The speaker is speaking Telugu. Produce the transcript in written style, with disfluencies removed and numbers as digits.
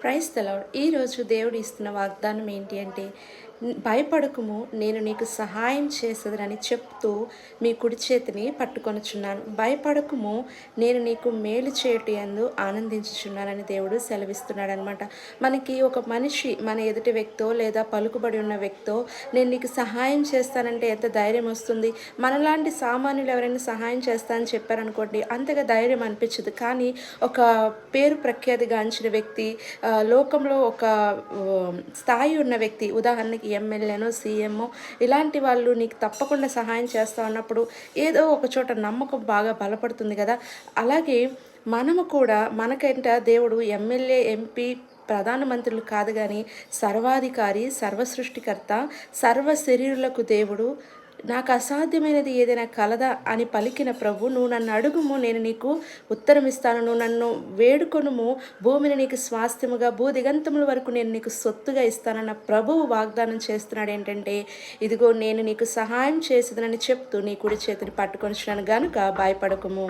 Praise the lord. ఈరోజు దేవుడు ఇస్తున్న వాగ్దానం ఏంటి అంటే, భయపడకుము, నేను నీకు సహాయం చేసేదనని చెప్తూ మీ కుడి చేతిని పట్టుకొనుచున్నాను. భయపడకుము, నేను నీకు మేలు చేయుట యందు ఆనందించుచున్నానని దేవుడు సెలవిస్తున్నాడు అనమాట. మనకి ఒక మనిషి మన ఎదుటి వ్యక్తో లేదా పలుకుబడి ఉన్న వ్యక్తో నేను నీకు సహాయం చేస్తానంటే ఎంత ధైర్యం వస్తుంది. మనలాంటి సామాన్యులు ఎవరైనా సహాయం చేస్తానని చెప్పారనుకోండి, అంతగా ధైర్యం అనిపించదు. కానీ ఒక పేరు ప్రఖ్యాతిగాంచిన వ్యక్తి, లోకంలో ఒక స్థాయి ఉన్న వ్యక్తి, ఉదాహరణకి ఎమ్మెల్యేనో సీఎంఓ, ఇలాంటి వాళ్ళు నీకు తప్పకుండా సహాయం చేస్తా ఉన్నప్పుడు ఏదో ఒక చోట నమ్మకం బాగా బలపడుతుంది కదా. అలాగే మనము కూడా మనకంట దేవుడు ఎమ్మెల్యే, ఎంపీ, ప్రధానమంత్రులు కాదు కానీ సర్వాధికారి, సర్వసృష్టికర్త, సర్వ శరీరులకు దేవుడు. నాకు అసాధ్యమైనది ఏదైనా కలదా అని పలికిన ప్రభు, నువ్వు నన్ను అడుగుము, నేను నీకు ఉత్తరం ఇస్తాను, నువ్వు నన్ను వేడుకొనుము, భూమిని నీకు స్వాస్థ్యముగా, భూదిగంతముల వరకు నేను నీకు సొత్తుగా ఇస్తానన్న ప్రభువు వాగ్దానం చేస్తున్నాడు. ఏంటంటే, ఇదిగో నేను నీకు సహాయం చేసేదనని చెప్తూ నీ కుడి చేతిని పట్టుకొనిచున్నాను గనుక భయపడకుము.